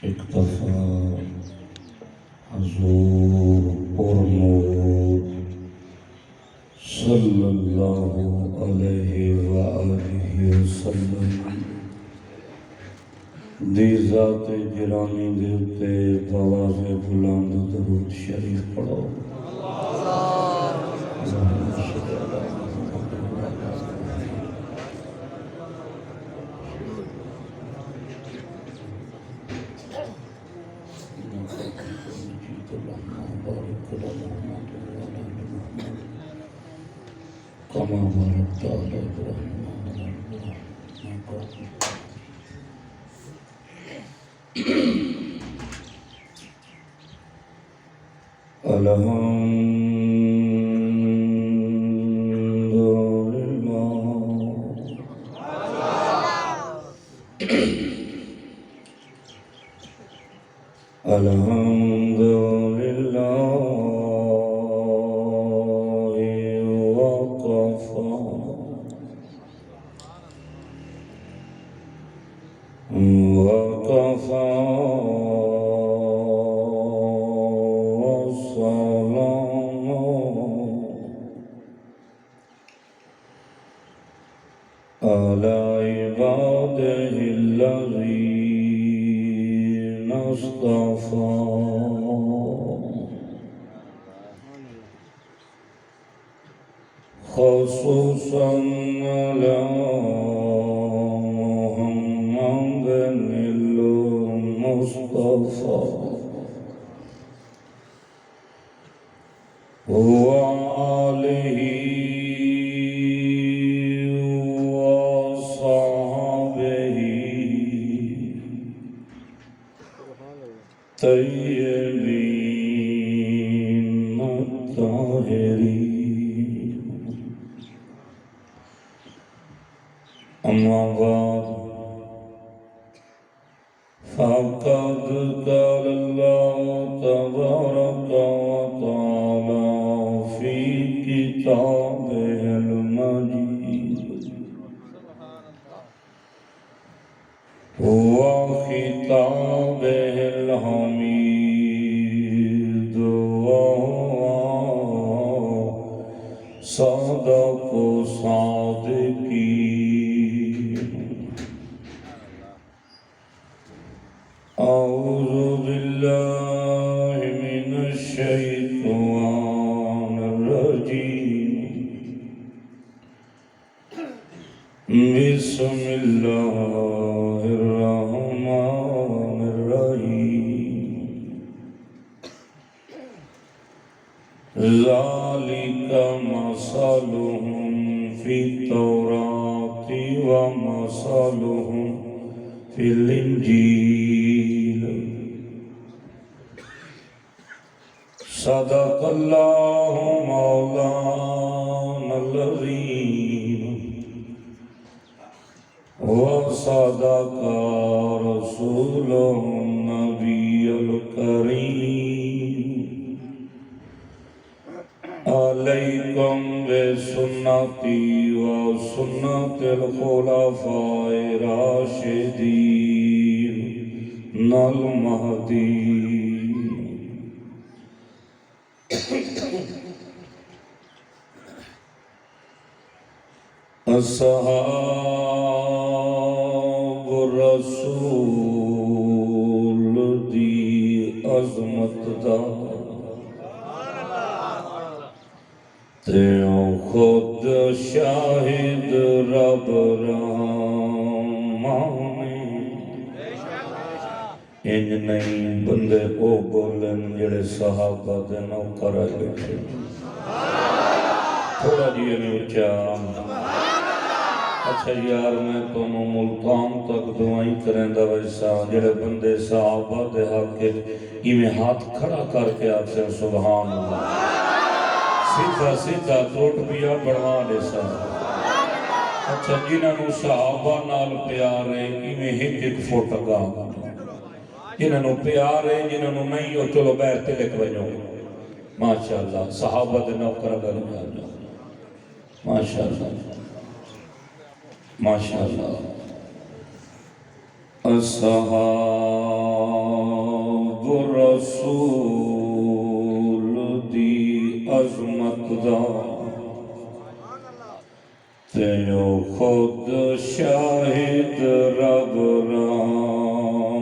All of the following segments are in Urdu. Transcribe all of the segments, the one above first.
اکتفا حضور پرنور صلی اللہ علیہ وآلہ وسلم دی ذات گرامی دیتے بواز بلند درود شریف پڑھو کما بارکت علی ابراہیم الحمد للہ وقفا وقفا والسلام على عباده الذين اصطفى خصوصا على محمد المصطفى وآله وصحبه طيبين الطاهرين أما بعد فقد قال الله تبارك وتعالى في كتابه المجيد وخطابه الحميد وهو صدق صادقين أعوذ بالله من الشيطان الرجيم بسم الله الرحمن الرحيم ذلك مثلهم في التوراة ومثلهم في الإنجيل صدق الله مولانا العظيم وصدق رسوله النبي الكريم عليكم بسنتي وسنة الخلفاء الراشدين المهديين اصحاب الرسول دی عظمت دا تیوں خود شاہد رب رحمانی انج نہیں بندے او بولن جڑے صحابہ دے نوکر آئے بیٹھے تھوڑا جی میں اچھا اچھا یار میں تمہیں ملتان تک دعائیں کریں دا ویسا جڑے بندے صحابہ دے حق کے میں ہاتھ کھڑا کر کے آپ سے سبحان اللہ سیدھا سیدھا توٹ پیا بڑھا لے سا اچھا جنہوں صحابہ نال پیارے میں ایک ایک فوٹا گا جنہوں پیارے جنہوں نہیں ہو چلو بیر تلک بجو ماشاءاللہ صحابہ دے نوکر گر جانا ماشاءاللہ ماشاءاللہ اصحاب دا تے او خود شاہد رب رحمانے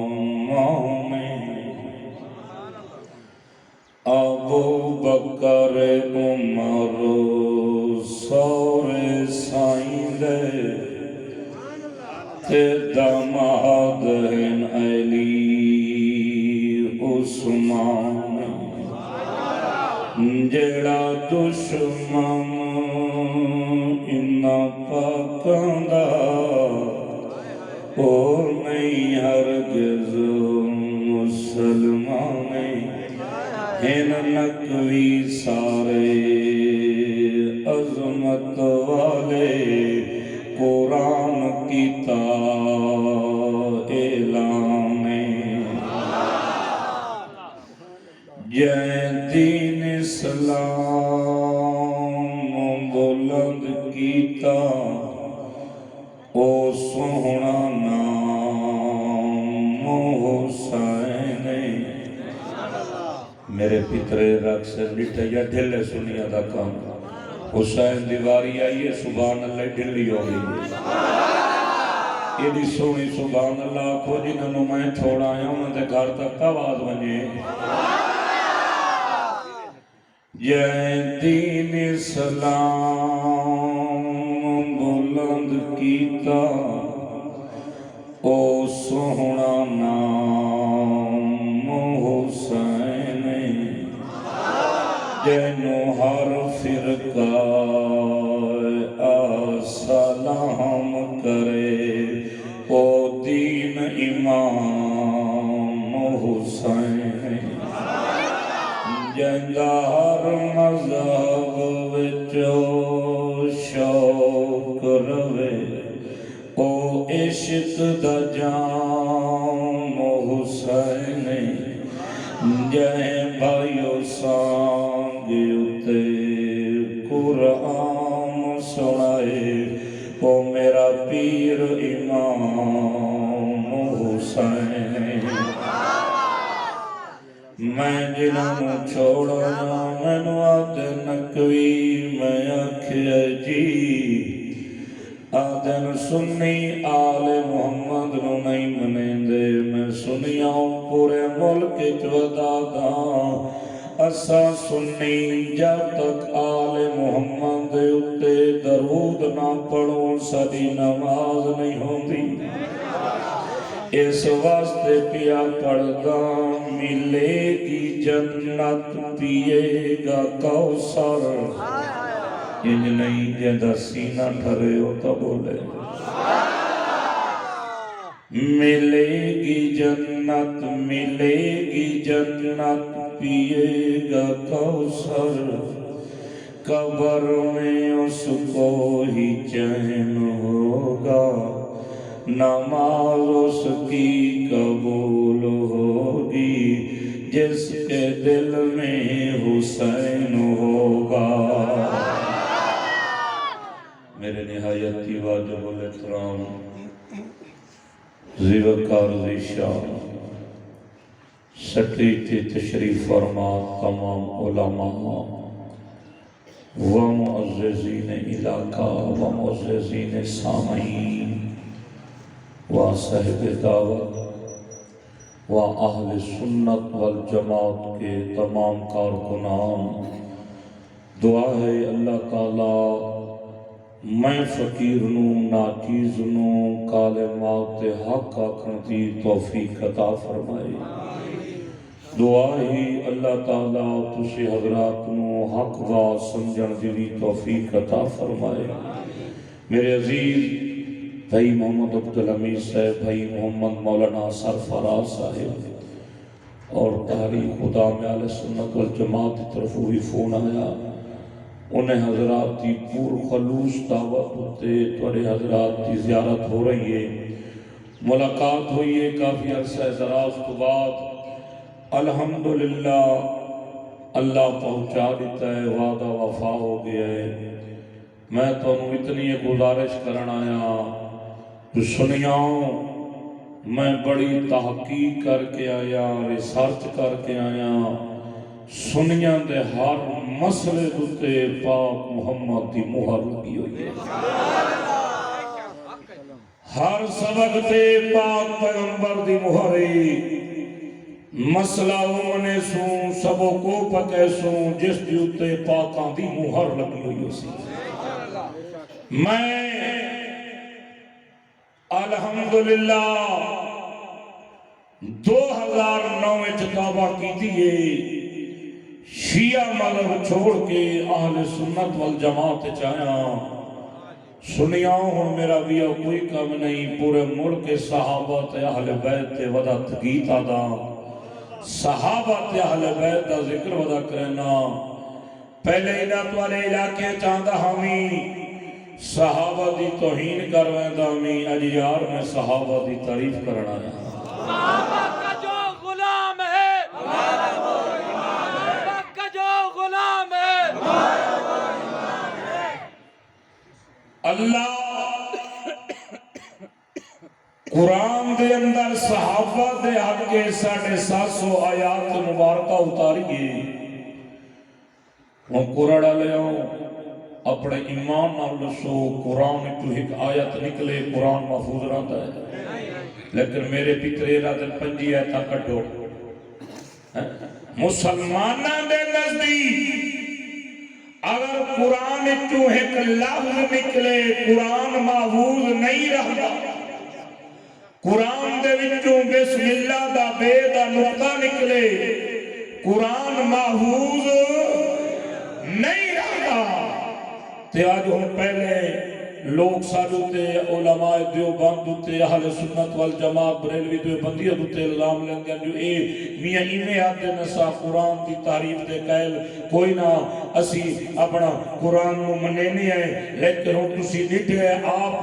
ابو بکر عمر سورے سائیں دے تے داماد ہیں علی عثمان جڑا دشمن انہاں پاکاں دا او نہیں ہرگز مسلمان ہن نقوی سارے عظمت والے قرآن کیتا اعلان جے دین اسلام بلند کیتا او سوہنا نام حسین میرے پترے رکھ سے لٹھے یا ڈھلے سنیا دا کام حسین دیواری آئیے سبحان اللہ ڈھلی ہو گئی ایڈی سونی سبحان اللہ کو جنہوں میں چھوڑا آیا ہوں دے گھر تک آواز بنجے جے دین اسلام بلند کیتا او سوہنا نام حسین جنو ہر فرقہ سلام کرے او دین امام حسین جنگا ہر مذہب وچو شوق روے او عشق دا جام حسین جائیں بھائیو سانگی اتے قرآن سنائے او میرا پیر امام حسین میں جنہوں چھوڑا مینو آدھے نقوی میں آکھیا جی آدھن سنی آل محمد نو نہیں منیں دے میں سنیاں پورے ملک چودا گاں اسا سنی جب تک آل محمد دے اتے درود نہ پڑھو ساری نماز نہیں ہوندی اس واسطے پیا پڑھدا ملے گی جنت پیے گا کوثر ان نہیں جیدہ سینہ ٹھرے ہو تو بولے ملے گی جنت پیے گا کوثر قبر میں اس کو ہی چین ہوگا نماز اس کی قبول ہوگی جس کے دل میں حسین ہوگا میرے نہایتی واجب الاحترام زیوکار ذیشان سٹیتی تشریف فرما تمام علماء و معززین علاقہ و معززین سامعین و صاحب دعوت و اہل سنت والجماعت کے تمام کارکنان دعا ہے اللہ تعالیٰ میں فقیر نوں ناچیز نوں کالمات حق آکھن دی توفیق عطا فرمائے دعا ہی اللہ تعالیٰ تسی حضرات نوں حق دا سمجھن دی توفیق عطا فرمائے میرے عزیز بھائی محمد عبدالحمید صاحب بھائی محمد مولانا سرفراز صاحب اور تحریک خدا میں اہل سنت والجماعت کی طرف ہوئی فون آیا انہیں حضرات کی پور خلوص دعوت ہوتے توڑے حضرات کی زیارت ہو رہی ہے ملاقات ہوئی ہے کافی عرصہ دراز کے بعد الحمدللہ اللہ پہنچا دیتا ہے وعدہ وفا ہو گیا ہے میں تو اتنی گزارش کرنا آیا تو سنیاؤں میں بڑی تحقیق کر کے آیا ریسرچ کر کے آیا سنیاں دے ہر مسئلے دوتے پاک محمد دی مہر لگی ہوئی ہے، ہر سبق تے پاک پیغمبر دی مہر ہے، مسئلہ امنے سوں سبوں کو پتے سوں جس دیوتے پاکاں دی مہر لگی ہوئی سی۔ میں الحمدللہ 2009 توبہ کی تھی، شیعہ مذہب چھوڑ کے اہل سنت والجماعت چاہیا سنیاں ہوں میرا بھی کوئی کم نہیں، پورے ملک صحابہ تے اہل بیت تے ودا تقیت آدھا، صحابہ تے اہل بیت دا ذکر ودا کرنا، پہلے علاقہ والے علاقے چاندہ ہمیں صحابہ دی توہین کرویں دا ہمیں اجیار میں صحابہ دی تعریف کرنا ہے۔ صحابہ کا جو غلام ہے ہمارا وہ ایمان ہے، صحابہ کا جو غلام ہے ہمارا وہ ایمان ہے۔ اللہ قرآن دے اندر صحابہ دے حق کے 750 آیات مبارکہ اتاریے، وہ قرآن لے آؤں اپنے ایمان نہ لسو، قرآن تو ایک آیت نکلے قرآن محفوظ رہتا ہے، لیکن میرے پترے رادن 5 آیتاں کٹو، مسلمانہ دے نزدیک اگر قرآن تو ایک لفظ نکلے قرآن محفوظ نہیں رہتا، قرآن دے وچوں بسم اللہ دا بے دا نقطہ نکلے قرآن محفوظ نہیں رہتا۔ تے آج ہم پہلے لوگ سالوتے علماء دیوبند تے اہل سنت والجماعت بریلوی دیوبندیت تے الزام لیں گے جو اے میاں ایمیں آتے نسا قرآن دی تعریف دے قائل کوئی نہ اسی اپنا قرآن نو منینے ہیں، لیکن ہم تسی دیکھے ہیں آپ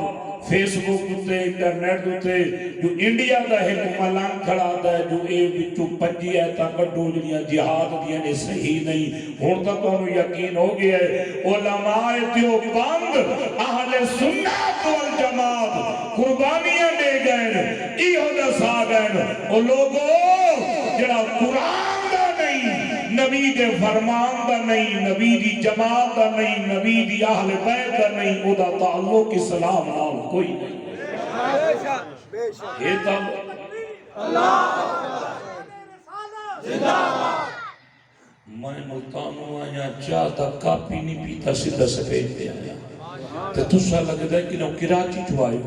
فیس بک تے انٹرنیٹ تے جو انڈیا دا ایک ملان کھڑا دا ہے جو اے بچو 5 آیتاں کڈو جڑیاں جہاد دیاں نے صحیح نہیں، ہن تک تو یقین ہو گیا ہے علماء دیوبند اہل سنت والجماعت قربانیاں دے گئے، ایہو دسا گئے او لوگو جڑا قرآن دا نہیں، نبی دے فرمان دا نہیں، نبی دی جماعت دا نہیں، نبی دی اہل بیت دا نہیں، او دا تعلق اسلام نال کوئی نہیں۔ یہ تعلق میں ملتانوں آیا چاہ تا کاپی نہیں پیتا سیدھا سفید دے آیا تو تسا لگ ہے کہ نو کراچی چھوائے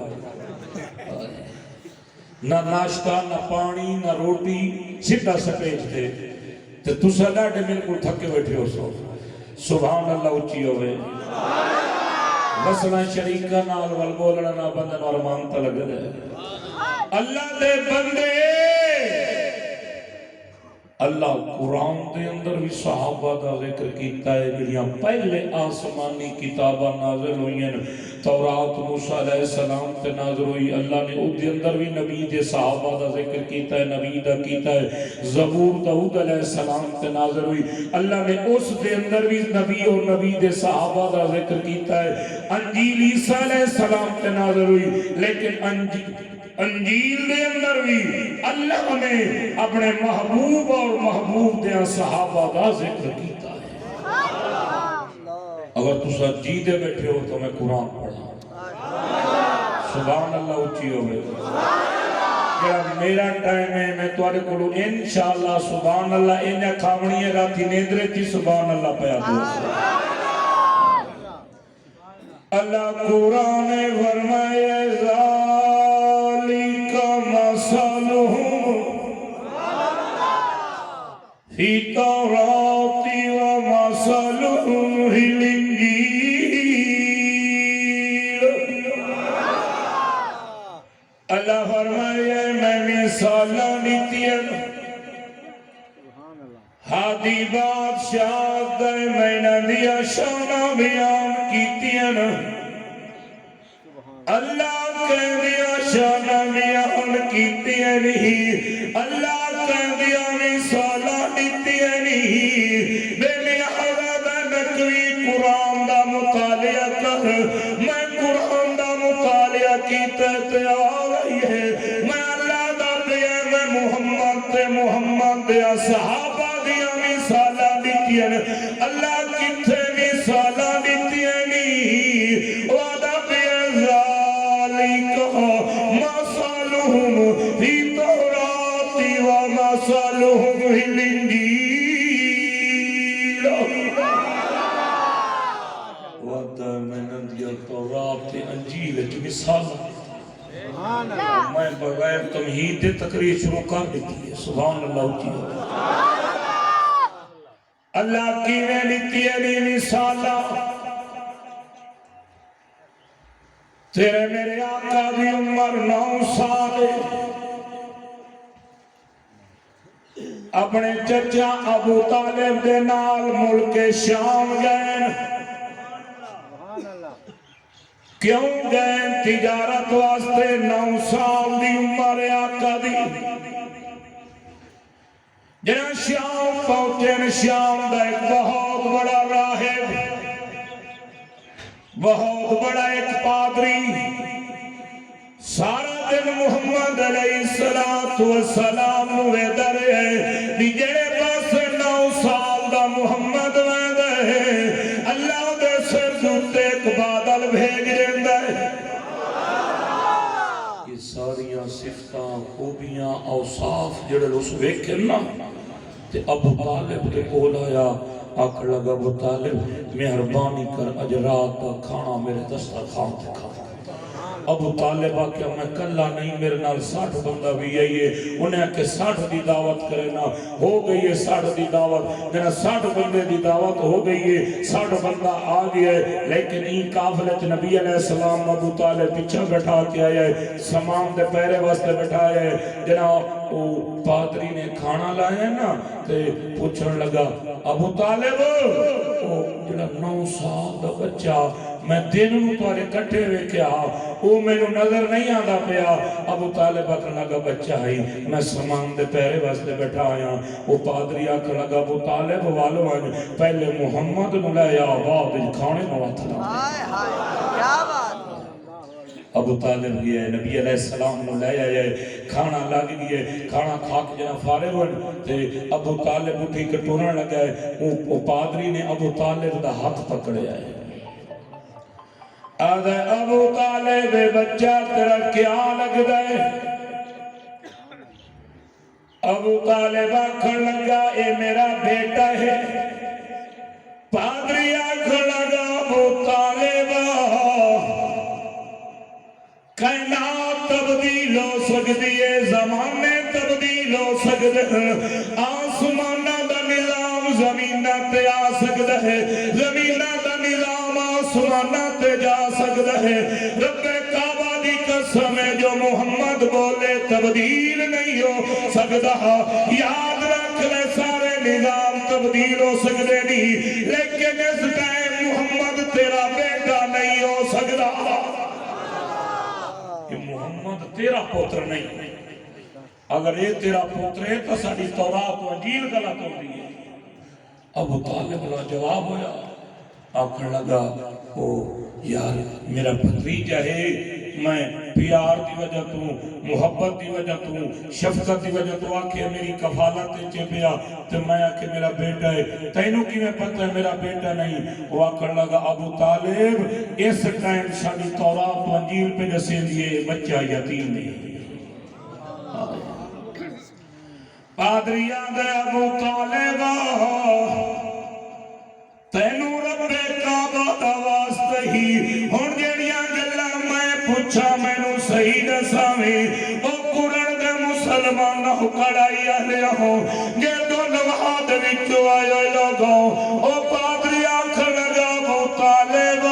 نہ ناشتہ نہ پانی نہ روٹی سیدھا سفید دے تو تسا ڈاڑے میرے کو تھکے بیٹھے ہو سو سبحان اللہ اچھی ہوئے وصلہ شریکہ نال والبولڑا نہ بندن اور مانتا لگ رہے اللہ دے بندے اللہ قرآن دے اندر بھی صحابہ دا ذکر کیتا ہے جنہاں پہلے آسمانی کتابہ نازل ہوئی ہیں، تورات موسیٰ علیہ السلام تے نازل ہوئی، اللہ نے اس دے اندر بھی نبی دے صحابہ دا ذکر کیتا ہے، نبی دا کیتا ہے، زبور داؤد علیہ السلام تے نازل ہوئی، اللہ نے اس دے اندر بھی نبی اور نبی دے صحابہ دا ذکر کیتا ہے، انجیل عیسیٰ علیہ السلام تے نازل ہوئی، لیکن انجیل دے اندر بھی اللہ نے اپنے محبوب اور محبوب دے صحابہ دا ذکر کیتا ہے۔ اگر تسا جی دے بیٹھے ہو تو میں قرآن پڑھا سبحان اللہ اچھی ہوئے میرا ٹائم ہے میں توارے کلو انشاءاللہ سبحان اللہ انہیں کھاونی ہے راتی نیندرے تھی سبحان اللہ پیا دو اللہ قرآن فرمائے ذالک مثلہم فی التوراۃ ومثلہم فی الانجیل اللہ فرمائے میں مثالہ نیتین ہادی بادشاہ دے میں ندیا شانہ بیان کیتین اللہ کہہ دیا شانہ بیان کیتین ہی اللہ کہہ دیا مثالہ نیتین ہی بے لحظہ نکوی قرآن دا مطالعہ کر میں قرآن دا مطالعہ کیتے تے آ رہی ہے میں اللہ دا دیا میں محمد دے صحابہ دیا مثالہ مثلهم في الإنجيل وَدَّمِنَ التوراة انجیل کی مثال میں بغیر تمہید تقریر شروع کر دیتی ہے سبحان اللہ جی اللہ کی نے لیتی ہے مثالہ تیرے میرے آقا دی عمر 9 سال اپنے چچا ابو طالب دے نال ملک شام گئے کیوں گئے تجارت واسطے 9 سال دی عمر آقا دی جنہاں شام پہنچے شام دا ایک بہت بڑا راہب بہت بڑا ایک پادری سارا دن محمد علیہ السلام نوے در ہے جڑے پاس 9 سال دا محمد ویندہ ہے اللہ دے سر دوتے ایک بادل بھیج دیندہ ہے یہ ساریاں صفتاں خوبیاں اوصاف جڑے اس ویکھنا تے ابو طالب دے کول آیا آکھ لگا ابو طالب مہربانی کر اج رات کا کھانا میرے دسترخوان تے کھا ابو طالب آکھیا میں کلا نہیں میرے نال 60 بندہ بھی آئیے انہیں کہ 60 دی دعوت کرنا ہو گئی ہے 60 دی دعوت میرا 60 بندے دی دعوت ہو گئی ہے 60 بندہ آ گیا ہے لیکن این قافلت نبی علیہ السلام ابو طالب پیچھے بٹھا کے آیا ہے سامان دے پیرے واسطے بٹھایا ہے جناب وہ پادری نے کھانا لایا نا تے پوچھن لگا ابو طالب وہ جڑا 9 سال دا بچہ میں دن تارے کٹھے ہوئے کیا وہ میں نو نظر نہیں آدھا پیا ابو طالب آکھن لگا بچہ ہی میں سامان دے پیرے واسطے بیٹھا آیا وہ پادری آکھن لگا ابو طالب والو آج پہلے محمد نو لے یا بعد کھانے نو آتھنا کیا بات ابو طالب گیا ہے نبی علیہ السلام نو لے آیا کھانا لگ گیا کھانا کھا کے جنا فارغ ہوئے تے ابو طالب اٹھی کٹورن لگا ہے وہ پادری نے ابو طالب دا ہاتھ پکڑے آئے آدھے ابو طالب بچہ تیرا کیا لگ دائے ابو طالب آکھن لگا اے میرا بیٹا ہے پادری آکھن لگا ابو طالب کائنات تبدیل ہو سکتی ہے زمانے تبدیل ہو سکتے ہیں آسمانہ دا نظام زمینہ تے آ سکتا ہے زمینہ دا نظام آسمانہ تے جا سکتا ہے رب کعبہ دی قسم ہے جو محمد بولے تبدیل نہیں ہو سکتا یاد رکھ لے سارے نظام تبدیل ہو سکتے نہیں لیکن اس ٹائم محمد تیرا بیٹا نہیں ہو سکتا کہ محمد تیرا پوتر نہیں اگر یہ تیرا پوتر ہے تو ساڑی تورات و انجیل غلط ہو رہی ہے ابو طالب نے جواب ہویا آکھن لگا او یار میرا بھتیجا ہے میں پیار دی وجہ تو محبت دی وجہ تو شفقت دی وجہ تو آکھے میری کفالت چے پیا تو میں آکھے میرا بیٹا ہے تینوں کی میں پتہ ہے میرا بیٹا نہیں وہ آکھن لگا ابو طالب اس ٹائم شادی تورات و انجیل پہ جسے دیئے بچہ یتیم نہیں پادری آدھے ابو طالب تینوں رب کعبہ دا واسطہ ہی ہن جڑیاں گلاں میں پوچھا مینوں صحیح دساویں او قرآن دے مسلمان کڑائی والے ہو جے تو نواز وچوں آئے لوگوں او پادری آکھن لگا ابو طالب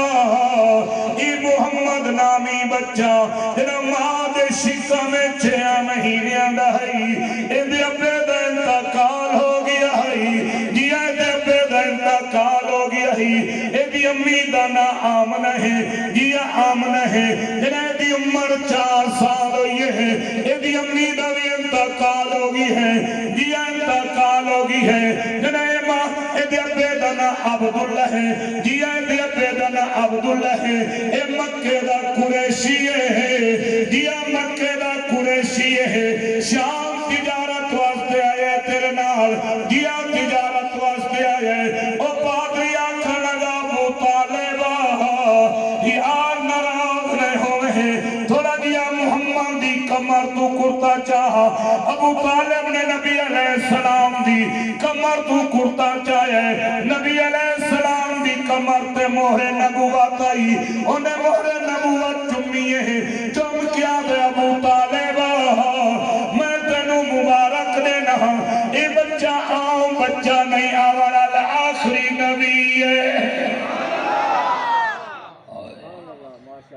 ای محمد نامی بچہ جڑا ماں دے شکم میں 6 مہینیاں دا ہے ایندے ابے دا انتقال ہو گیا ہے جی ایندے ابے دا انتقال ہو گیا ہے ایدی امی دا نا آمنہ ہے جی آمنہ ہے جنہیں ایدی عمر 4 سال ہوئی ہے ایدی امی دا بھی انتقال ہو گئی ہے جی انتقال ہو گئی ہے جنہیں ماں ایدی ابے دا نا عبداللہ ہے جی ایدی ابے دا نا عبداللہ ہے اے مکہ دا قریشی ہے جی مکہ دا قریشی ہے شام تجارت واسطے آئے تیرے نال جی تجارت واسطے آئے او پادری آکھن لگا ابو طالب یار ناراض نہیں ہوئے تھوڑا جیا محمد دی کمر تو کرتا چاہا ابو طالب نے نبی علیہ عمر تو کرتا چاہے نبی علیہ السلام دی کمر تے مہر نبوت آئی انہیں مہر نبوت چمیے چم کیا دے ابو طالب میں تینوں مبارک دینا اے بچہ عام بچہ نہیں آورا آخری نبی ہے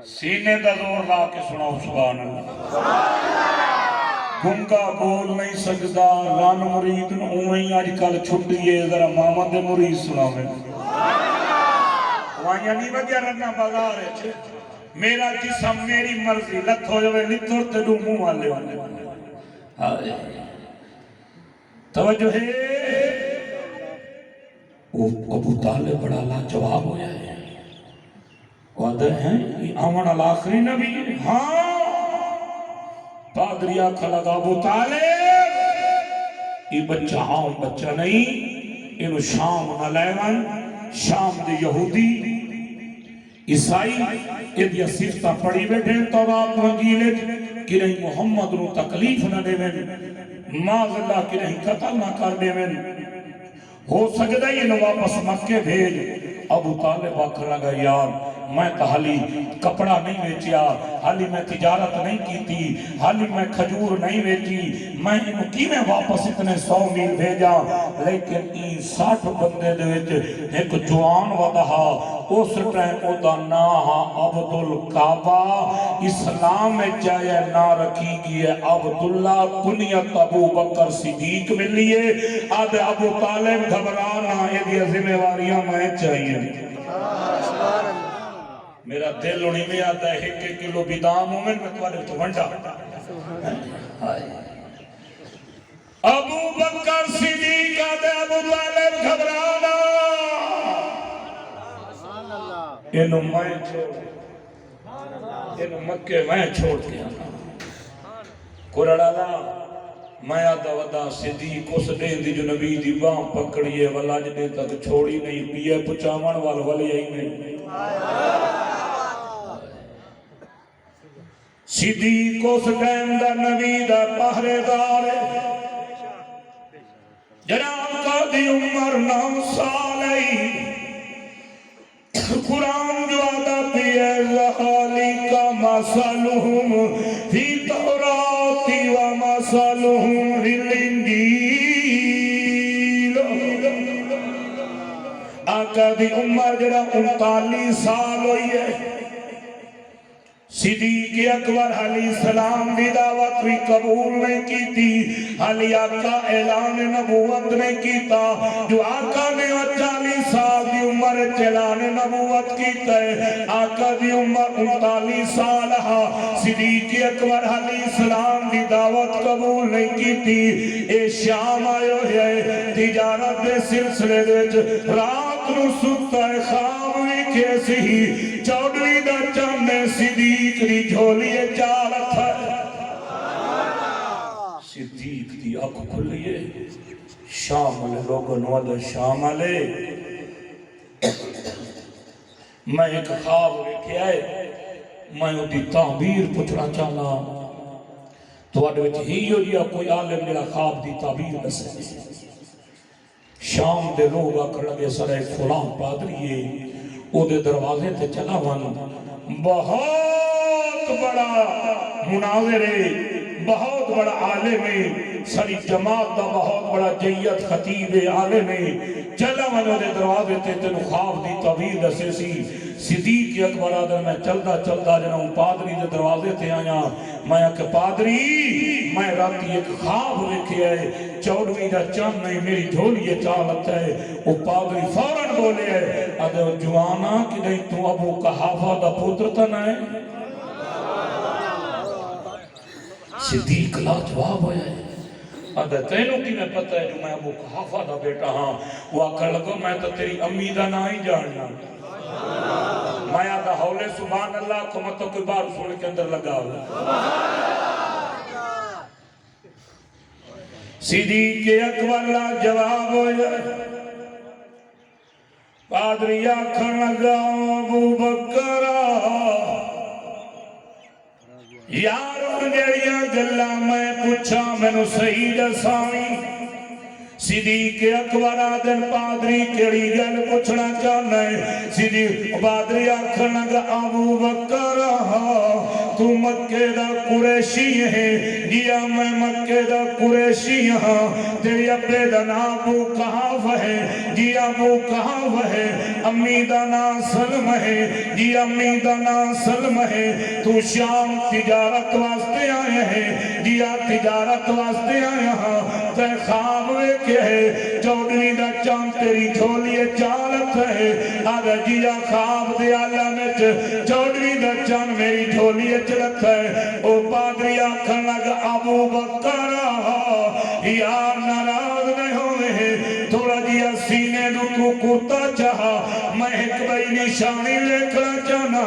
سینے دا زور لا کے سناؤ سبحان اللہ گنگا بول نہیں سکتا رن مرید اوہیں آج کل چھٹیے ذرا ماما دے مرید سناوے وہاں نہیں بجیا رنا بازار ہے میرا جسم میری مرضی لت ہو جائے لتھر تے دو منہ والے توجہ ہے ابو طالب بڑا لاجواب ہویا ہے وعدہ ہیں یہ آمن الآخری نبی ہاں پادری آنکھا لگا ابو طالب یہ بچہ عام بچہ نہیں انہوں شام نہ لیون شام دے یہودی عیسائی یہ صفتہ پڑھی بیٹھے تورات انجیل کہ نہیں محمد نو تکلیف نہ دے میں معاذ اللہ کہ نہیں قتل نہ کر دے میں ہو سکتا ہے انہوں واپس مکے بھیج ابو طالب آکھر لگا یار میں تو حالی کپڑا نہیں بیچیا حالی میں تجارت نہیں کی تھی حالی میں کھجور نہیں بیچی میں انہوں کی میں واپس اتنے 100 میل بھیجا لیکن این 60 بندے دے وچ ایک جوان وضحا اس ٹائم او دا ناہا عبدالکعبہ اسلام میں چاہے نہ رکھی گئی ہے عبداللہ کنیت ابو بکر صدیق ملیے آدھے ابو طالب گھبرانا یہ ذمہ واریاں میں چاہیے میرا دل انہی میں آتا ہے 1 کلو بیدام مومن میں توالے تو ونڈا ابو بکر صدیق آدھے ابو طالب گھبرانا انہوں میں چھوڑ انہوں مکے میں چھوڑ کے آنا قرآن میں آدھا ودا صدیق اس دین دی جو نبی دی باں پکڑیے والا جنے تک چھوڑی نہیں پیے پچامن وال ولی ہی نہیں صدیق اس ٹائم دا نبی دا پہرے دار جناب قاضی عمر 9 سال ہے قرآن جو آدھا پیے ذَحَالِكَ مَثَلُهُمْ فِي تَوْرَاتِ وَمَثَلُهُمْ فِي الْإِنْجِيلِ آقا دی عمر جڑا 39 سال ہوئی ہے صدیق اکبر علیہ السلام دی دعوت بھی قبول نہیں کی تھی علی آقا اعلان نبوت نہیں کیتا جو آقا نے 40 سال دی عمر اعلان نبوت کیتا ہے آقا دی عمر 39 سال ہا صدیق اکبر علیہ السلام دی دعوت قبول نہیں کی تھی اے شام آئے ہے تجارت دے سلسلے دے رات نو ستا ہے خواب بھی کیسی ہی چوڑوی دا چاندے صدیق دی جھولی چالت ہے صدیق دی آنکھ کھلیے شام علیہ لوگوں والا شام علیہ میں ایک خواب رکھے آئے میں اُتی تعبیر پچھنا چاہنا تو آدھے وچ ہی ہو جیا کوئی عالم میرا خواب دی تعبیر نسے شام دے لوگ آکر لگے سرے فلان پادریے او دے دروازے تے چلا ون بہت بڑا مناظر ہے بہت بڑا عالم ہے ساری جماعت دا بہت بڑا جیت خطیب عالم ہے چلا ون دے دروازے تے تینو خواب دی تعبیر دسے سی صدیق اکبر آدھر میں چلدا چلدا جنہوں پادری دے دروازے تے آیا میں کہ پادری میں راتی ایک خواب رکھے ہے چوڑوی دا چند نہیں میری جھولی چالت ہے وہ پادری فوراں بولے ہے آدھر جوانا کہ نہیں تو ابو قحافہ دا پوتر تا نہ ہے صدیق لاجواب ہویا ہے آدھر تینوں کی میں پتہ ہے جو میں ابو قحافہ دا بیٹا ہاں وہ آکر لگو میں تو تیری امی دا نہ ہی جاننا میں آدھا حولے سبحان اللہ کو مطلب کوئی بار سونے کے اندر لگا ہوا صدیق اکبر لا جواب ہو جائے پادری آکھن لگا ابو بکر یار جڑیاں گلا میں پوچھا مینوں صحیح دساویں صدیق اکبر آدن پادری کیڑی گل پوچھنا چاہنا ہے صدیق پادری آکھن لگا ابو بکر تو مکے دا قریشی ہے جیا میں مکے دا قریشی ہاں تیری ابے دا نام ابو کہاف ہے جی ابو کہاف ہے امی دا نام سلم ہے جی امی دا نام سلم ہے تو شام تجارت واسطے آئے ہیں جیا تجارت واسطے آئے ہاں تے خواب ویکھے ہے چودھویں دا چاند تیری جھولی چالت ہے آدھا جیا خواب دے عالم وچ چودھویں دا چاند میری جھولی چلت ہے او پادری آکھن لگا ابو بکر یار ناراض نہیں ہوئے تھوڑا جیا سینے دو تو کرتا چاہا میں ایک بھائی نشانی لیکھنا چاہنا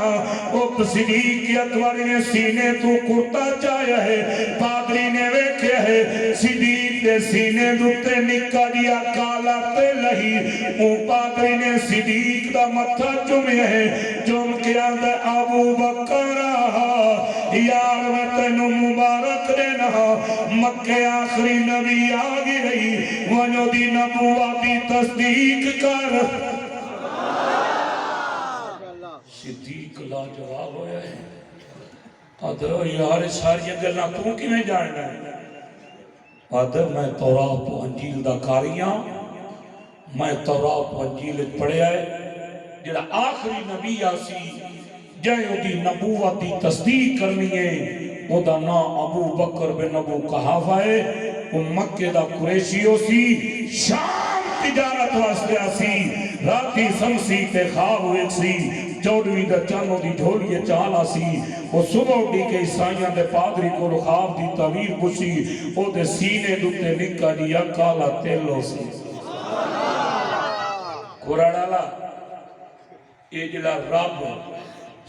او صدیق اکبر نے سینے تو کرتا چاہیا ہے پادری نے ویکھے ہے صدیق دے سینے دوتے نکا دیا کالا تے لہی او پادری نے صدیق دا متھا چومے ہے چوم کے آدھا ابو بکر یار میں تینو مبارک دینا مکہ آخری نبی آگی رہی ونو دی نبوتی تصدیق کر صدیق لا جواب ہویا ہے آدھر یار ساری گلنا تو کی میں جاننا ہے آدھر میں تورات و انجیل دا کاریاں میں تورات و انجیل پڑھے آئے جڑا آخری نبی آسی جائے دی نبوت دی تصدیق کرنی ہے وہ دا نام ابو بکر بن ابو قحافہ ہے وہ مکہ دا قریشیوں سی شام تجارت واسطے آسی راتی سمسی تے خواب ہوئے سی چودھویں دا چانوں دی جھولی چالا سی وہ صبح اٹھی کے عیسائیاں دے پادری کو خواب دی تعبیر پوچھی وہ دے سینے دوتے نکا دیا کالا تیلو سی قرآن ڈالا یہ جلا رب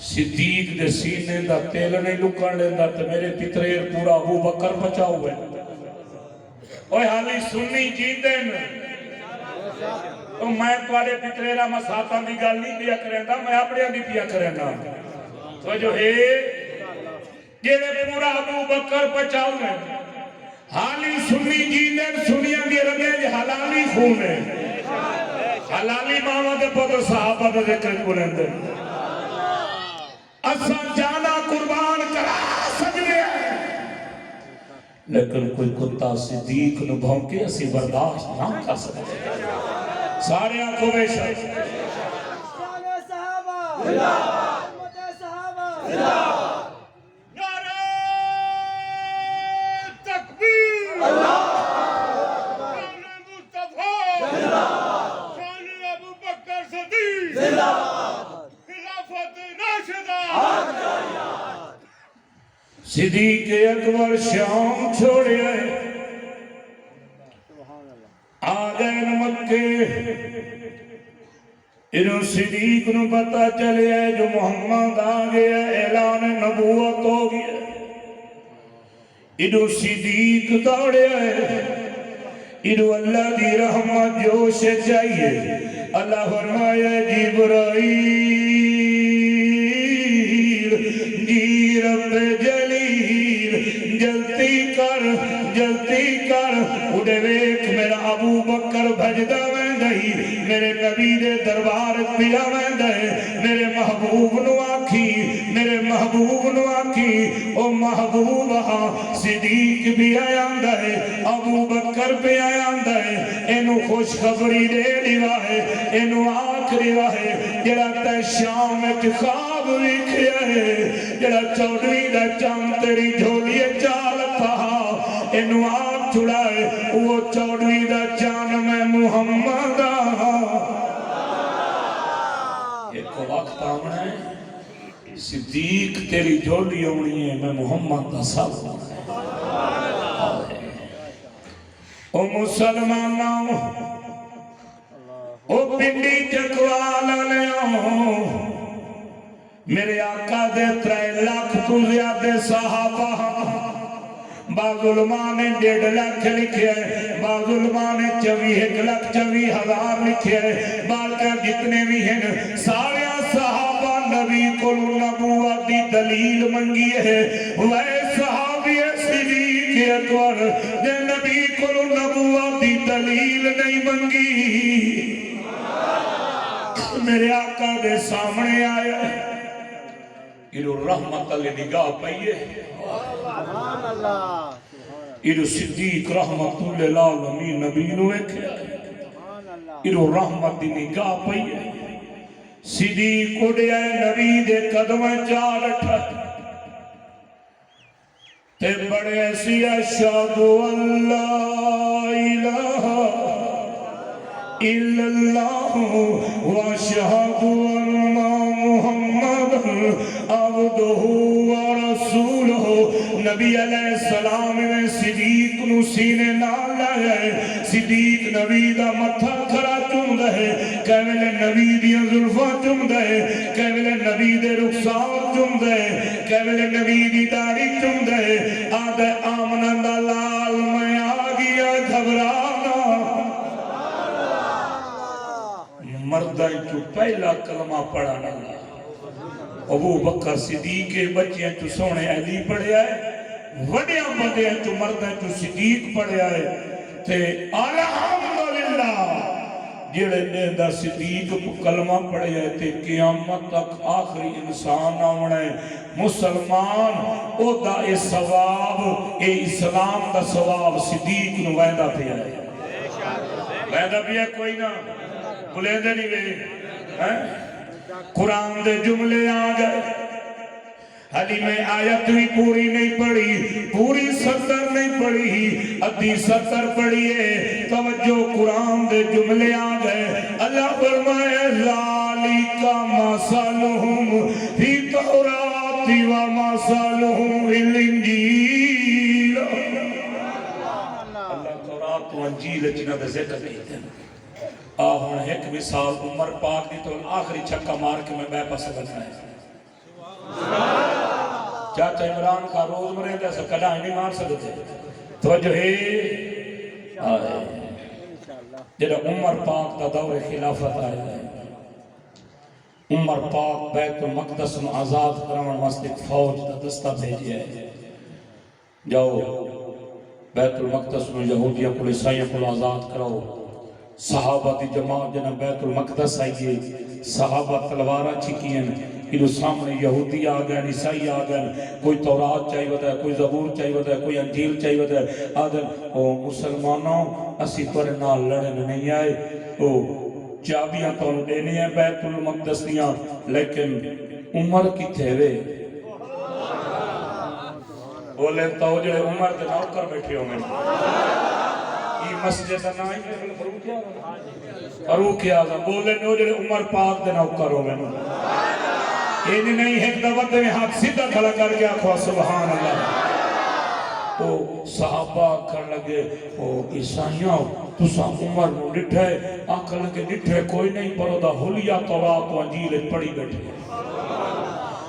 صدیق دے سینے دا تیل نہیں لکن لیندہ تو میرے پتریر پورا ابو بکر بچا ہوئے اوہ حالی سنی جیندن تو میں توارے پتریرہ مساتاں دی گل نہیں دیا کریں دا میں اپنے اندھی پیا کریں دا تو جو ہے جیلے پورا ابو بکر بچا ہوئے حالی سنی جیندن سنیاں دی رنگیں جی حلالی خون ہے حلالی ماما دے پتر صحابہ دے ذکر بلندن اساں جانا قربان کرا سکنے لیکن کوئی کتا صدیق نو بھونکے اسی برداشت نہ کر سکتے سارے آنکھوں میں شاید صحابہ صحابہ نعرہ تکبیر شان مصطفیٰ شان ابو بکر صدیق خلافت راشدہ صدیق اکبر شام چھوڑے آئے آگئے مکے انہوں صدیق نو پتا چلے آئے جو محمد آگیا اعلان نبوت ہو گیا انہوں صدیق دوڑے آئے انہوں اللہ دی رحمت جوش چاہیے اللہ فرمایا جبرائیل جی رب جلیل جلتی کر اڑے ویک میرا ابو بکر بھجدہ میں گئی میرے نبی دے دربار پیا میں گئے میرے محبوب نو آکھی او محبوب صدیق بھی آیا گئے ابو بکر پہ آیا گئے انہوں خوش خبری دے دیوا ہے انہوں آخری ہے جڑا تے شام ایک خواب ویکھیا ہے جڑا چودھویں دا چاند تیری جھولی چال پہا انہوں آگ چھڑائے وہ چودھویں دا چاند میں محمد ایک وقت آمنا ہے صدیق تیری جھولی اڑی ہے میں محمد دا سب او مسلمانوں او پنڈی چکوالا لے میرے آقا دے 3 لاکھ تو زیادہ صحابہ بعض علماء نے 1.5 لاکھ لکھے ہیں بعض علماء نے 1,24,000 لکھے ہیں بعض کا جتنے بھی ہیں سارے صحابہ نبی کو نبوت دی دلیل منگی ہے وہ صحابی صدیق اکبر جے نبی کو نبوت دی دلیل منگی میرے آقا دے سامنے آیا ایرو رحمت علی نگاہ پئیے ایرو صدیق رحمت للعالمین نبی نو ایکھیا ایرو رحمت دی نگاہ پئیے صدیق اڑیا نبی دے قدم چال اٹھا تے بڑے ایسی اشہد اللہ الہ الا اللہ واشہد ان محمد عبدہ ورسولہ نبی علیہ السلام میں صدیق نو سینے نال لائے صدیق نبی دا متھا کھڑا چوم دے کہویلے نبی دیاں زلفاں چوم دے کہویلے نبی دے رخسار چوم دے کہویلے نبی دی داڑھی چوم دے آدھے آمنہ دا لال میں آگیا گھبرانا مردائی چو پہلا کلمہ پڑھانا ابو بکر صدیق کے بچیاں چو سونے علی پڑھے آئے وڈیاں بندیاں چو مردائی چو صدیق پڑھے آئے تے الحمدللہ جیڑے نے دا صدیق کو کلمہ پڑھے آئے تے قیامت تک آخری انسان آونے مسلمان او دا اے ثواب اے اسلام دا ثواب صدیق نو وعدہ پہ آئے وعدہ بھی ہے کوئی نہ بلے دے نہیں گئے قرآن دے جملے آ گئے علی میں آیت بھی پوری نہیں پڑھی پوری 70 نہیں پڑھی ادھی 70 پڑھیے توجہ قرآن دے جملے آ گئے اللہ فرمائے ذالک مثلہم فی التوراۃ و مثلہم فی الانجیل اللہ تورات و انجیل جنہ دے ذکر کیتے ہیں آہن ایک مثال عمر پاک دی تو آخری چھکا مار کے میں بے پاس بچنا ہے چاچا عمران کا روز مرے دے ایسا کڑا ہی نہیں مار سکتے توجہ ہے جیڑا عمر پاک دا دور خلافت آئے ہے عمر پاک بیت المقدس میں آزاد کرنے واسطے فوج دا دستہ بھیجی ہے جاؤ بیت المقدس میں یہودیوں کو عیسائیوں کو آزاد کرو صحابہ دی جماعت جنہ بیت المقدس آئیے صحابہ تلوارہ چھکیاں انہوں سامنے یہودی آگئے عیسائی آگئے کوئی تورات چاہیے ہوتا ہے کوئی زبور چاہیے ہوتا ہے کوئی انجیل چاہیے ہوتا ہے آدھر او مسلمانوں اسی پر نال لڑن نہیں آئے او چابیاں تو دینی ہیں بیت المقدس دیاں لیکن عمر کی تھے بولے تو جڑے عمر دے نوکر بیٹھے ہوں گے یہ مسجد نائی فاروق اعظم بولے نو جڑے عمر پاک دے نوکر ہوں گے یہ نہیں ایک دفعہ میں ہاتھ سیدھا کھڑا کر کے آخوا سبحان اللہ وہ صحابہ کر لگے وہ عیسائیاں تسا عمر نو ڈٹھے آکھ لگے ڈٹھے کوئی نہیں پڑھو دا حلیہ تورات و انجیل پڑھی بیٹھے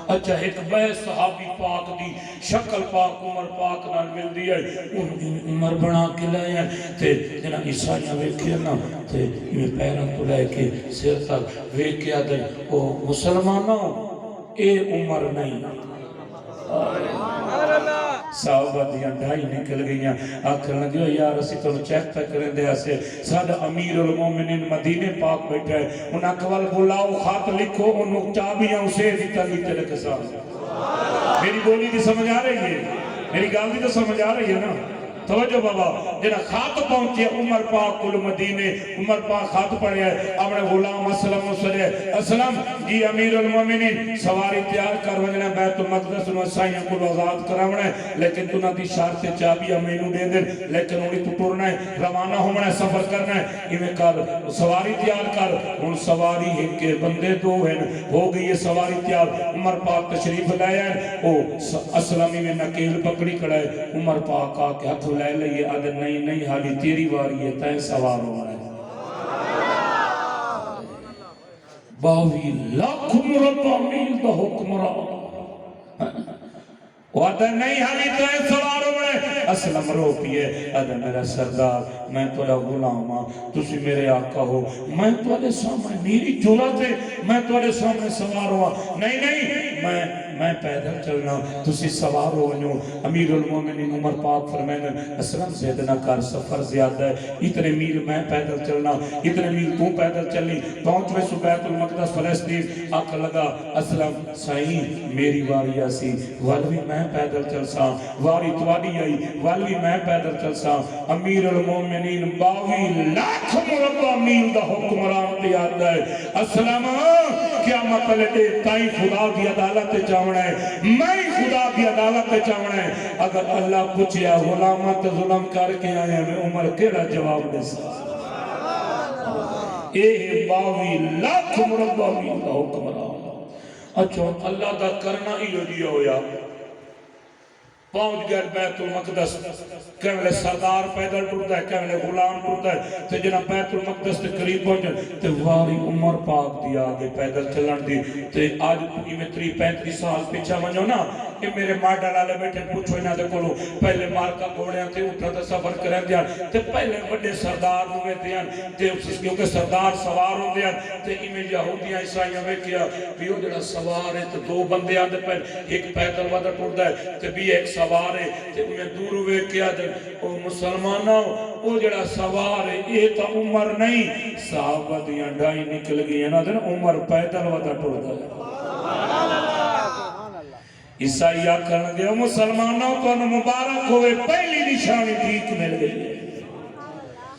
اچھا ایک بے صحابی پاک دی شکل پاک عمر پاک نال مل دی ہے عمر بنا کے لائے ہیں تے جنہ عیسائیاں ویکھے نا تے یہ پیران تو لائے کے سر تک ویکھے آدھے او مسلمانوں اے عمر نہیں صحابہ دیاں ڈھائی نکل گئیاں آخر لگیو یار اسی تو چیک پہ کریں دے ایسے سادہ امیر المومنین مدینے پاک بیٹھا ہے ان اکوال بلاؤ خط لکھو ان چابیاں اسے دیتا لیتے لکھے ساتھ میری بولی دی سمجھ آ رہی ہے میری گال دی تو سمجھ آ رہی ہے نا توجہ بابا جنہ خط پہنچے عمر پاک کل مدینے عمر پاک خط پڑھے ہے اپنے غلام اسلم اسلے اسلم جی امیر المومنین سواری تیار کر وجنہ بیت المقدس و سائیاں کو آزاد کراونا ہے لیکن تو نہ دی شارت چابی امینو دے دیں لیکن انہی تو ٹورنا ہے روانہ ہونا ہے سفر کرنا ہے انہیں کہا سواری تیار کر ان سواری ایک کے بندے دو ہیں ہو گئی یہ سواری تیار عمر پاک تشریف لائے ہیں وہ اسلمی میں نکیل پکڑی کڑائے عمر پاک آکے ہاتھ لے لئیے آدھر نہیں حالی تیری واری ہے تین سوار ہو رہا ہے 22 لاکھ مربع میل دا حکمران وہ آدھر نہیں حالی تین سوار ہو رہا ہے اسلم رو پیے آدھر میرا سردار میں تھوڑا غلام ہاں تسی میرے آقا ہو میں تھوڑے سامنے میری جرات ہے میں تھوڑے سامنے سوار ہوا نہیں میں پیدل چلنا تسی سوار ہو ونجو امیر المومنین عمر پاک فرمائن اسلم زیادہ کر سفر زیادہ ہے اتنے میل میں پیدل چلنا اتنے میل تو پیدل چلنی پہنچ میں بیت المقدس فلسطین آکھ لگا اسلم سائیں میری واری آسی والوی میں پیدل چل سا واری تواڈی آئی والوی میں پیدل چل سا امیر المومنین 22 لاکھ مربع میل دا حکمران پہ آتا ہے اسلم کیا مطلب ہے تائی خدا کی عدالت چاہنا ہے میں خدا کی عدالت چاہنا ہے اگر اللہ پوچھیا غلامت ظلم کر کے آئے ہمیں عمر کیڑا جواب دے سا اے 22 لاکھ مربع میل دا حکمران اچھا اللہ دا کرنا ہی جو دیا ہویا پہنچ گئے بیت المقدس کیولے سردار پیدل ٹرتا ہے کیولے غلام ٹرتا ہے تو جناب بیت المقدس کے قریب پہنچے تو واری عمر پاک دیا آگے پیدل چلن دی تو آج پوری میں 35 سال پیچھا منجو نا کہ میرے ماڈل آلے بیٹھے پوچھو انہاں دے کولو پہلے مارکا گھوڑیاں تھے اٹھا تھا سفر کریں دیا تو پہلے بڑے سردار ہوئے دیا کیونکہ سردار سوار ہو دیا تو ایمیں یہودیاں عیسائیاں میں کیا بیو جڑا سوار ہے تو 2 بندے آدھے پہلے ایک پیدل وادہ ٹوڑتا ہے تو بھی ایک سوار ہے تو انہیں دور ہوئے کیا دے او مسلمانوں او جڑا سوار ہے یہ تو عمر نہیں صحابہ دیاں ڈائی نکل گئی ہے نا دن عمر پیدل وادہ ٹوڑتا ہے عیسائی آکھن گیا مسلمانوں کو مبارک ہوئے پہلی نشانی ٹھیک مل گئی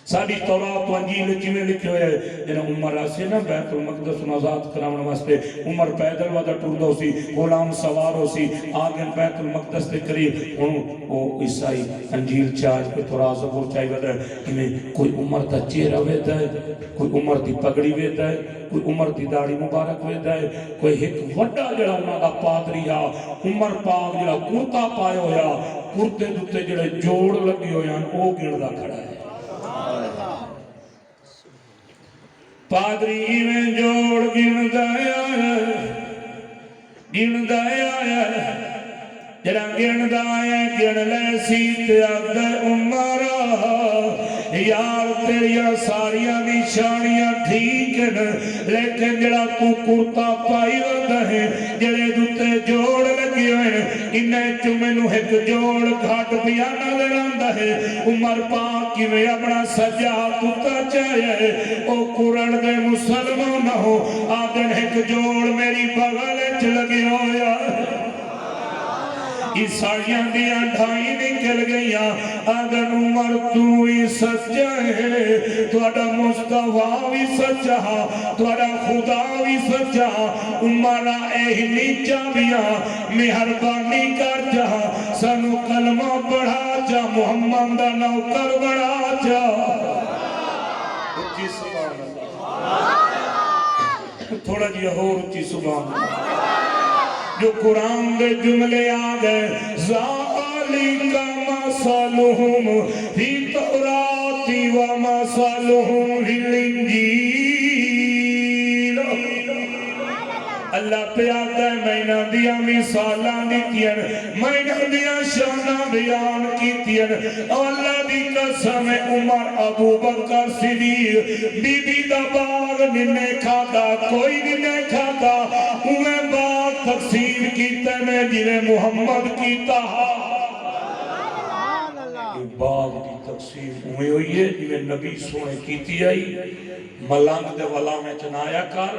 ساری تورات و انجیل جیویں لکھے ہوئے جنہاں عمر آسی نا بیت المقدس آزاد کراؤن واسطے عمر پیدل وادہ ٹردہ ہو سی غلام سوار ہو سی آگے بیت المقدس کے قریب وہ عیسائی انجیل چاہج پہ تورات زبور چاہی ودا ہے انہیں کوئی عمر تا چہرہ ویدہ ہے کوئی عمر دی پگڑی ویدہ ہے کوئی عمر دی داڑھی مبارک ویدہ ہے کوئی ایک وڈا جڑا انہاں دا پادری ہا عمر پاک جڑا کرتا پائے ہویا کرتے دوتے جڑے جوڑ لگی ہویا او گردہ کھڑا ہے پادری میں جوڑ گن دایا جڑا گن دایا گن لے سیت عبد عمرہ یار تیریا ساریاں نشانیاں ٹھیک ہیں لیکن جڑا تو کرتا پائی ہوتا ہے جڑے دوتے جوڑ لگی ہوئے انہیں چمینو ایک جوڑ گھاٹ پیا نظر آندہ ہے عمر پاک کی میں اپنا سجا کتا چاہے او قرآن دے مسلمان ہو آدن ایک جوڑ میری بغلچ لگی ہویا عیسائیاں دیا ڈھائی نکل گئیاں اگر عمر تو ہی سچا ہے توڑا مصطفیٰ بھی سچا توڑا خدا بھی سچا عمرہ اہلی چابیاں مہربانی کر جا سنو کلمہ پڑھا جا محمد دا نوکر بڑھا جا اچھی سبحان اللہ تھوڑا جی اور اچھی سبحان اللہ جو قرآن دے جملے آگئے ذَالِكَ مَثَلُهُمْ فِي التَّوْرَاةِ وَمَثَلُهُمْ فِي الْإِنْجِيلِ اللہ پہ آتا ہے مینہ دیا مثالاں دیتیاں مینہ دیا شانہ بیان کیتیاں اور اللہ دی قسم عمر ابو بکر صدیق بی بی دا باغ ننے کھاتا کوئی ننے کھاتا انہیں باغ تقسیم کیتا میں جنہیں محمد کیتا باغ دی تقسیم ہوئی ہوئی ہے جنہیں نبی سونے کیتی آئی ملنگ دے والا میں چنایا کر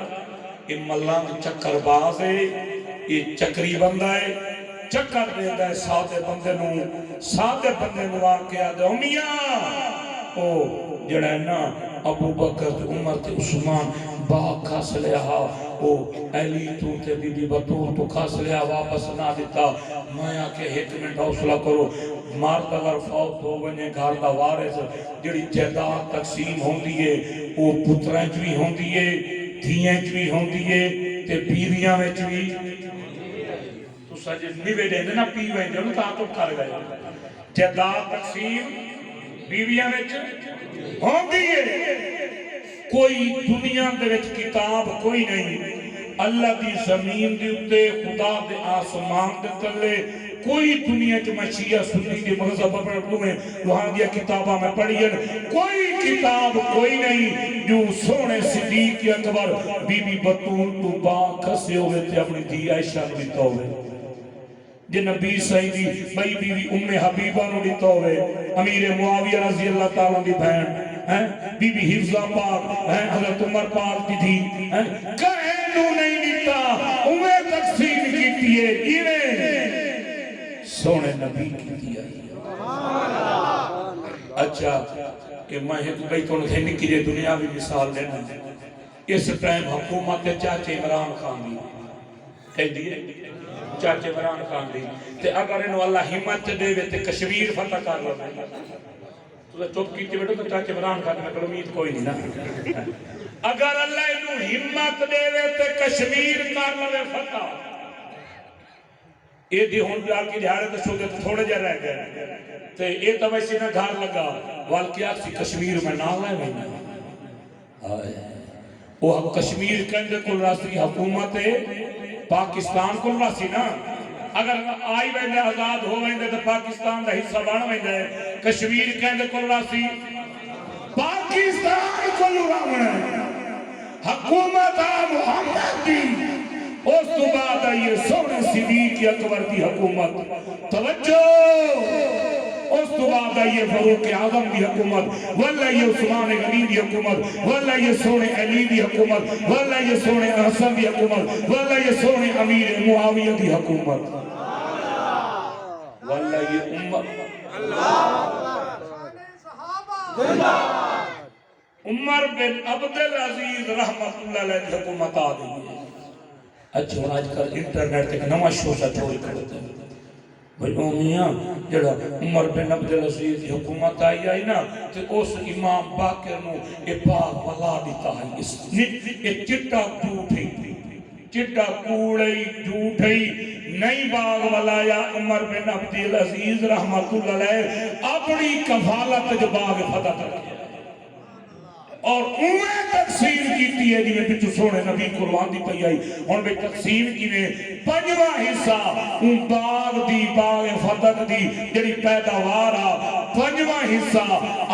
یہ ملنگ چکر باز ہے یہ چکری بندہ ہے چکر دیتا ہے سادے بندے نو آکے آدھے امیاں او جڑا ہے نا ابو بکر تے عمر تے عثمان باغ کھاس لیا او علی تو تے بی بی بطور تو کھاس لیا واپس نہ دیتا مایا کے ایک منٹ حوصلہ کرو مرد اگر فوت ہو بنے گھر دا وارث جڑی جائیداد تقسیم ہوندی ہے او پتراں وچ بھی ہوندی ہے دھیاں وچ بھی ہوندی ہے تے بیویاں وچ بھی تو سجے نیوے دے نا پی ویندے نوں تعاقب کر گئے جائیداد تقسیم بیویاں وچ ہوندی ہے کوئی دنیا دے وچ کتاب کوئی نہیں اللہ دی زمین دے اتے خدا دے آسمان دے تلے کوئی دنیا چ مشیعہ سنی کے مذہب پر تمہیں وہاں دیا کتابہ میں پڑھی ہے کوئی کتاب کوئی نہیں جو سونے صدیق اکبر بی بی بطول تو باغ کھسے ہوئے تھے اپنی دی عائشہ بھی تو ہوئے جے نبی صحیح دی بھائی بیوی ام حبیبہ نو دیتا ہوئے امیر معاویہ رضی اللہ تعالیٰ دی بہن بی بی حفظہ پاک حضرت عمر پاک دی تھی کہنو نہیں دیتا انہیں تقسیم کی تیئے ایویں سونے نبی کی دیا اچھا کہ میں ایک بیتوں نے نکی جے دنیاوی مثال لینا اس ٹائم حکومت چاچے عمران خان دی کہہ دیئے چاچے عمران خان دی تے اگر انہوں اللہ ہمت دے وے تے کشمیر فتح کر لو تو چپ کیتے بیٹو کہ چاچے عمران خان میں کل امید کوئی نہیں نا اگر اللہ انہوں ہمت دے وے تے کشمیر کر لو فتح یہ دی ہون جا کی دھیارے تو شو دے تھوڑے جا رہ گئے تے یہ تو ویسی نہ گھار لگا والکیات سی کشمیر میں نہ لائے میں وہ کشمیر کہندے کل راسی حکومت پاکستان کل راسی نا اگر آئی ویندے آزاد ہو ویندے تو پاکستان دا حصہ بان ویندے کشمیر کہندے کل راسی پاکستان کل راونے حکومت محمد دی اس تو بعد آئیے سونے صدیق اکبر دی حکومت توجہ اس تو بعد آئیے فاروق اعظم دی حکومت واللہ یہ عثمان غنی دی حکومت واللہ یہ سونے علی دی حکومت واللہ یہ سونے حسن دی حکومت واللہ یہ سونے امیر معاویہ دی حکومت واللہ یہ امت عمر بن عبدالعزیز رحمت اللہ علیہ دی حکومت آ گئی اچھا ہوں آج کل انٹرنیٹ ایک نواں شوشہ چھوڑی کرتے ہیں بھئی اومیاں جڑا عمر بن عبدالعزیز دی حکومت آئی نا تو اس امام باقر نو اے پاک ولا دیتا ہے اس اے چٹا جھوٹی چٹا کوڑی جھوٹی نئی باغ ولایا عمر بن عبدالعزیز رحمت اللہ علیہ اپنی کفالت جو باغ فتح کر گیا اور انہیں تقسیم کیتی ہے جی میں پچھو سونے نبی قرآن دی پئی آئی ان میں تقسیم کی میں پنجواں حصہ ان باغ دی باغ فتح دی جڑی پیداوارا پنجواں حصہ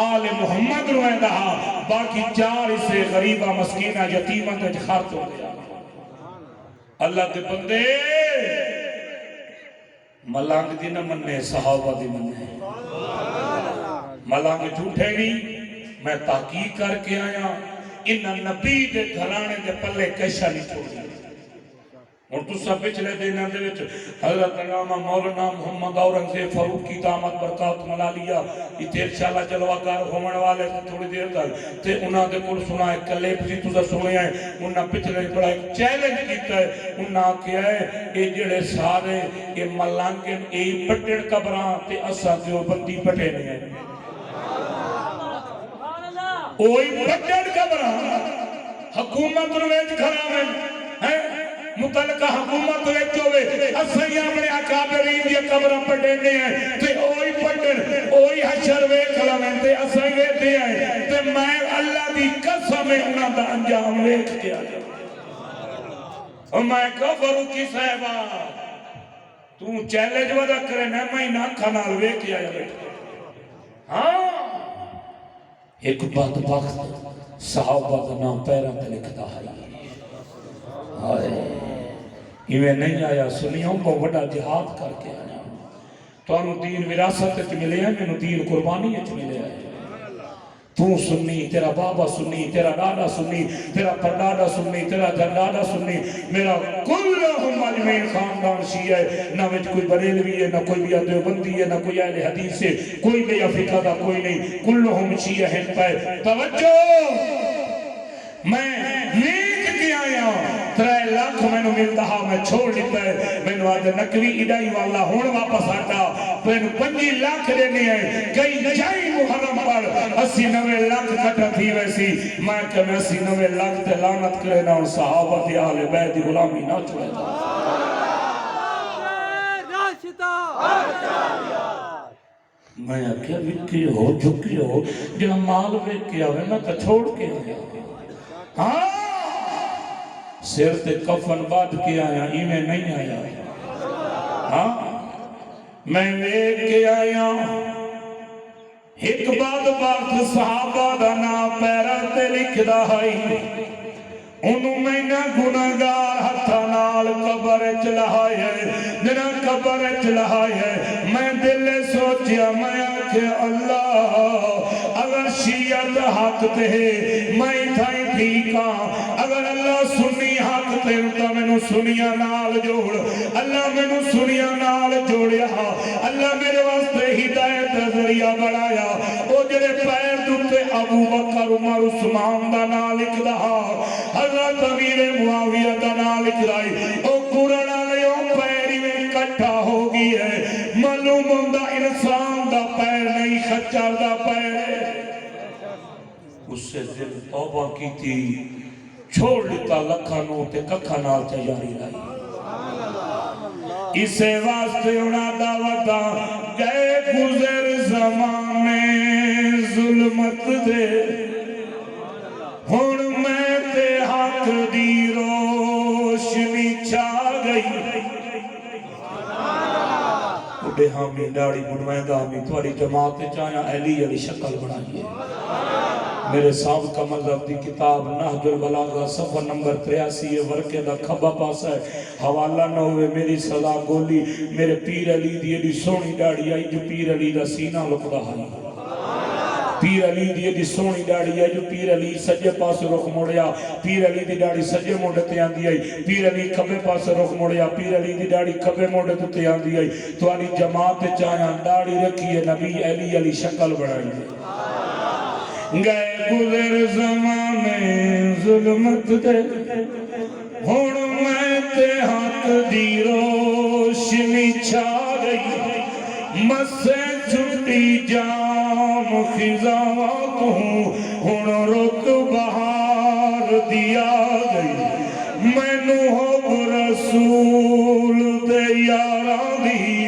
آل محمد روئے دہا باقی 4 حصے غریبہ مسکینہ یتیمہ تے خرچ ہو گیا اللہ کے بندے ملانگ دی نہ مننے صحابہ دی مننے ملانگ جھوٹے نہیں میں تحقیق کر کے آیا انہاں نبی دے گھرانے دے پلے کیسا نہیں چھوڑی اور تو سب پچھلے دنوں دے وچ حضرت علامہ مولانا محمد اورنگزیب فاروق کی دامت برکات ملا لیا یہ انشاءاللہ جلوہ ہومن والے تھوڑی دیر تک تے انہاں دے کل سنا ہے کلیپ جی تو سنے ہیں انہاں پچھلے بڑا ایک چیلنج کیتا ہے انہاں کیا ہے اے جڑے سارے اے ملانگن اے پٹڑ قبراں تے اساں دیو بندی پٹے نہیں ہیں اوہی پٹڑ قبراں حکومت رویج کھرا میں متعلقہ حکومت ویچ ہوئے اسائی اپنے اکابرین دی قبراں پٹینے ہیں تے اوہی پٹڑ اوہی حشر ویکھ لویں تے اسائی ویکھدے ہیں تے میں اللہ دی قسم انہاں دا انجام ویکھ کے آیا اور میں کہا فاروقی صاحبہ تو چیلنج ودا کرے نا میں نہ کھنال ویکھ کے آیا بیٹھا ہاں ایک بدبخت صحابہ کا نام پیروں تے لکھتا ہے ایویں نہیں آیا سنیوں کو بڑا جہاد کر کے آیا تو انہوں دین وراثت وچ ملے ہیں مینوں دین قربانی وچ ملے ہیں تو سنی تیرا بابا سنی تیرا دادا سنی تیرا پردادا سنی تیرا جدادا سنی میرا کلہم اجمعین خاندان شیعہ ہے نہ وچ کوئی بریلوی ہے نہ کوئی بھی دیوبندی ہے نہ کوئی اہل حدیث ہے کوئی بھی افریقہ دا کوئی نہیں کلہم شیعہ ہیں پہ توجہ میں ویکھ کے آیا 3 لاکھ میں نو ملتا ہاں میں چھوڑ دیتا ہے میں نو آج نکوی اڈائی والا ہون واپس آتا میں نو 5 لاکھ دینے ہیں کئی جائی محرم پر 80-90 لاکھ کٹا تھی ویسی میں کہ میں 80-90 لاکھ تے لعنت کرے نا صحابہ دی آل بیت دی غلامی نہ چھوڑے دا میں کیا وکی ہو جھکی ہو جہاں مال ویک کے آوے میں تو چھوڑ کے آیا ہاں سر تے کفن باد کے آیا ایمیں نہیں آیا ہاں میں ویک کے آیا ایک بعد صحابہ دا نام پیرا تے لکھ دا ہے انہوں میں نہ گناہگار ہتھا نہ نال قبر چلائے جنا قبر چلائے میں دل سوچیا میں آکھے اللہ اگر شیعت حق تے میں تھائی ٹھیکا اگر اللہ سنی حق تے تو میں نو سنیا نال جوڑ اللہ میں نو سنیا نال جوڑیا اللہ میرے واسطے ہدایت دا ذریعہ بڑھایا او جڑے پیر دوتے ابو بکر عمر عثمان دا نام لکھدا حضرت امیر معاویہ دا نام لکھدائی او قرآن علیہ پیری میں اکٹھا ہو گئی ہے معلوم ہوندا انسان دا پیر نہیں خچر دا پیر ہے اس سے دل توبہ کی تھی چھوڑ لیتا لکھا نو تے ککھا نال تیاری لائی اسے واسطے انہاں دعوتاں گئے گزر زمانے ظلمت دے ہن میں تے حق دی روشنی چھا گئی بڑے حامی ڈاڑی بنوائندہ ہمیں تواری جماعت چاہیا علی علی شکل بنائیے میرے سابقہ مذہب دی کتاب نہج البلاغہ صفحہ نمبر 83 ورکے دا کھبا پاس ہے حوالہ نہ ہوئے میری صدا گولی میرے پیر علی دی ایڈی سونی ڈاڑی آئی جو پیر علی دا سینہ لکھ دا ہے پیر علی دی ایڈی سونی ڈاڑی آئی جو پیر علی سجے پاس رخ موڑیا پیر علی دی ڈاڑی سجے موڑے تے آندی آئی پیر علی کھبے پاس رخ موڑیا پیر علی دی ڈاڑی کھبے موڑے تے آندی آئی تو آنی جماعت چاہیا ڈاڑی رکھیے نبی علی علی شکل بڑھائی گئے گزر زمانے ظلمت دے ہن میں تے حق دی روشنی چھا گئی مسے چھٹی جام خزاں تو ہن رک بہار دیا گئی مینوں ہو رسول دے یاراں دی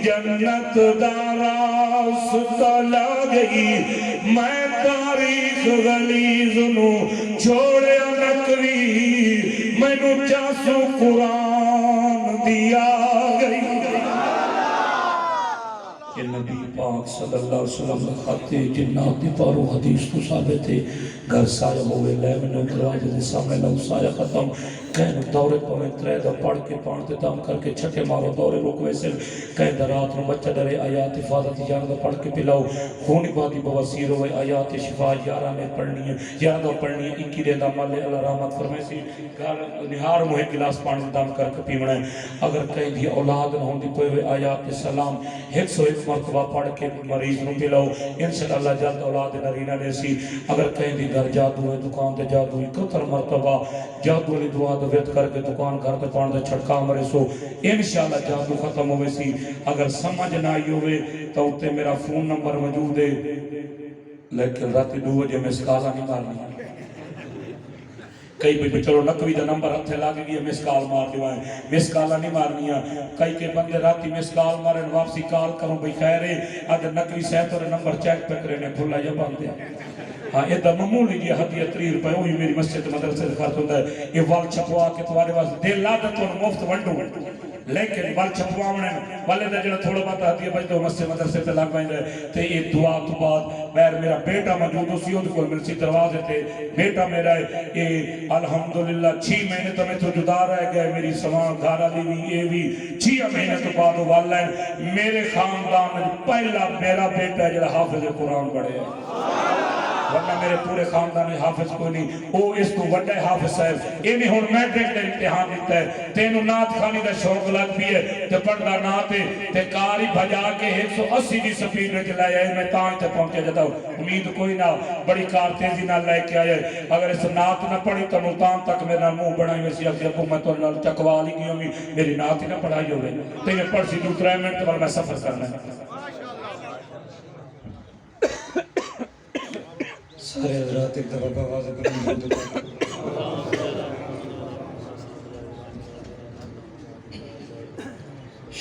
جنت دا راستہ لا گئی میں تاریخ غلیظ نو چھوڑے نکوی میں نو چاسو قرآن دیا گئی کہ نبی پاک صلی اللہ علیہ وسلم خطے جنات دی پارو حدیث تو ثابت ہے گھر سایہ ہوئے لے میں نے دراجے دے سامنے لو سایہ ختم کہیں دورے پویں ترے دا پڑھ کے پانتے دام کر کے چھٹے مارو دورے رکوے سے کہیں دا رات نو بچہ ڈرے آیات حفاظت یار دا پڑھ کے پلاؤ خونی بادی بواسیر ہوئے آیات شفا یارہ میں پڑھنی ہے یارہ دا پڑھنی ہے اکی دے دا ملے اللہ رحمت فرمائے سی نہار موہے گلاس پانی دام کر کے پیمڑے اگر کہیں دی اولاد نہ ہوں دی پوئے ہوئے آیات سلام 101 مرتبہ پڑھ کے مریض نو پلاؤ انشاءاللہ جلد اولاد نرینہ لے سی اگر کہیں دی گھر جادو ہے دکان تے جادو ہے 71 مرتبہ جادو علی دعا دویت کر کے دکان گھر تے پان دے چھڑکا مرے سو انشاءاللہ جادو ختم ہوئے سی اگر سمجھ نہ آئی ہوئے تو اتے میرا فون نمبر موجود ہے لیکن راتی 2 بجے میں سکالا نہیں مارنی کئی بھی چلو نکوی دا نمبر ہتھے لاگ گیا مسکال مار دیوائیں مسکالا نہیں مارنیا کئی کے بندے راتی مسکال مارن واپسی کال کروں بھئی خیر ہے اگر نکوی سہتو رہے نمبر چیک پہ کرنے بھولا یا باندھ دیا ہاں یہ دا معمولی جی ہدیہ 3 روپے ہوئی میری مسجد مدرسے سے خرچ ہوتا ہے یہ وال چھپوا کے تمہارے واسطے دل لادت اور مفت ونڈو لیکن وال چھپواونے والے دا جڑا تھوڑا بات ہدیہ بجتے ہو مسجد مدرسے سے لگ بائیں تے یہ دعا تو بعد بیر میرا بیٹا موجود اسی ہوں کو مل سی دروازے تے بیٹا میرا ہے یہ الحمدللہ 6 مہینے تو میں تو جدا رہ گئے میری سوان گھارا لی بھی یہ بھی 6 مہینے تو بعد والا ہے میرے خاندان میں پہلا میرا بیٹا ہے جڑا حافظ قرآن بڑھے ہے ورنہ میرے پورے خاندان میں حافظ کوئی نہیں او اس کو وڈے حافظ صاحب یہ نہیں ہون میٹرک کا امتحان دیتا ہے تینو نات خانی دا شوق لگ بھی ہے تے پڑھدا ناتے تے کاری بھجا کے 180 دی سپیڈ میں چلایا ہے میں تاں تے پہنچا جاتا ہوں امید کوئی نہ بڑی کار تیزی نہ لے کے آیا ہے اگر اس نات نہ پڑھی تو ملتان تک میرا منہ بڑھائی ویسی اب جب میں تو چکوا لی گئی ہوئی میری نات ہی نہ پڑھائی ہوئے تے یہ پڑھ سی 2-3 منٹ پر میں سفر کرنا ہے سارے حضرات ایک دفعہ آواز بلند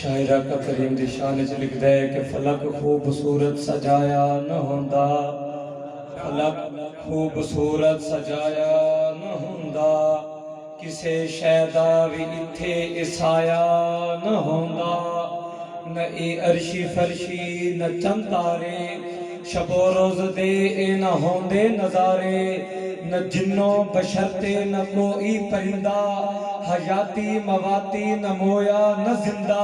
شاعرہ کا کریم دی شان چ لکھ دے کہ فلک خوبصورت سجایا نہ ہوندا فلک خوبصورت سجایا نہ ہوندا کسے شیدا وی اتھے اسایا نہ ہوندا نہ اے عرشی فرشی نہ چند تارے شب و روز دے اے نہ ہوندے نظارے نہ جنوں بشرتے نہ کوئی پرندہ حیاتی مواتی نہ مویا نہ زندہ